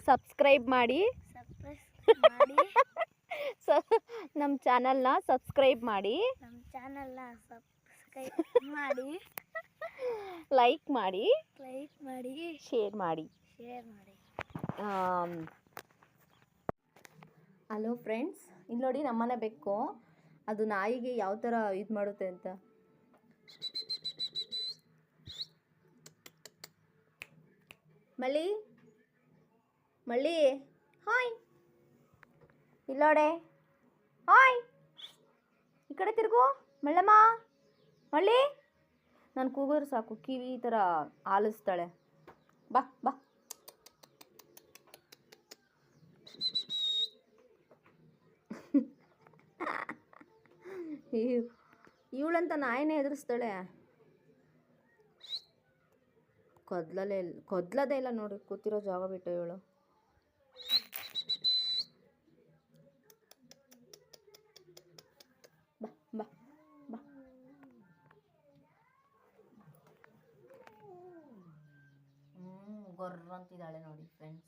Subscribe ಮಾಡಿ ನಮ್ಮ ಚಾನಲ್ನ ಸಬ್ಸ್ಕ್ರೈಬ್ ಮಾಡಿ ಲೈಕ್ ಮಾಡಿ ಶೇರ್ ಮಾಡಿ. ಹಲೋ ಫ್ರೆಂಡ್ಸ್, ಇಲ್ಲಿ ನೋಡಿ ನಮ್ಮನೆ ಬೆಕ್ಕು. ಅದು ನಾಯಿಗೆ ಯಾವ ಥರ ಇದು ಮಾಡುತ್ತೆ ಅಂತ. ಮಳ್ಳಿ ಮಳ್ಳಿ ಹಾಯ್, ಇಲ್ಲೋಡೆ ಹಾಯ್, ಈ ಕಡೆ ತಿರುಗು ಮಳ್ಳಮ್ಮ. ಮಳ್ಳಿ, ನಾನು ಕೂಗಿದ್ರೆ ಸಾಕು ಕಿವಿ ಈ ಥರ ಆಲಿಸ್ತಾಳೆ. ಬಾ ಬಾ. ಇವಳಂತ ನಾಯಿನೇ ಎದುರಿಸ್ತಾಳೆ. ಕೊದ್ಲದೇ ಇಲ್ಲ ನೋಡಿ, ಕೂತಿರೋ ಜಾಗ ಬಿಟ್ಟು ಇವಳು. ಬಾ ಬಾ ಬಾ. ಗೊರ್ರ ಅಂತಿದ್ದಾಳೆ ನೋಡಿ ಫ್ರೆಂಡ್ಸ್.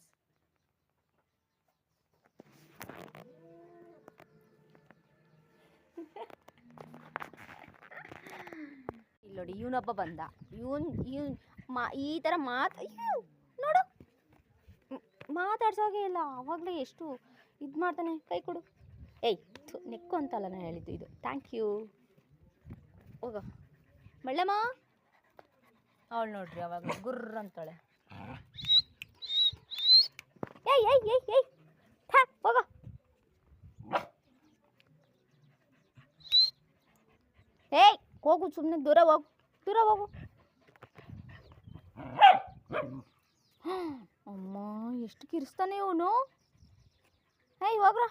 ಇಲ್ಲಿ ನೋಡಿ ಇವನೊಬ್ಬ ಬಂದ. ಇವನ್ ಈ ಥರ ನೋಡು, ಮಾತಾಡ್ಸೋಗೆ ಇಲ್ಲ. ಆವಾಗಲೇ ಎಷ್ಟು ಇದು ಮಾಡ್ತಾನೆ. ಕೈ ಕೊಡು. ಏಯ್, ನೆಕ್ಕು ಅಂತಲ್ಲ ನಾನು ಹೇಳಿದ್ದು, ಇದು ಥ್ಯಾಂಕ್ ಯು. ಹೋಗ ಮಳ್ಳಮ್ಮ. ಅವಳು ನೋಡ್ರಿ ಅವಾಗ ಗುರ್ರ ಅಂತಾಳೆ. ಏಯ್ ಏಯ್ ಏಯ್ ಏಯ್, ಹೋಗ. ಏಯ್ ಹೋಗು, ಸುಮ್ಮನೆ ದೂರ ಹೋಗು, ದೂರ ಹೋಗು. ಅಮ್ಮ, ಎಷ್ಟು ಕಿರಿಸ್ತಾನೆ ಇವನು. ಏಯ್ ಹೋಗ್ರ.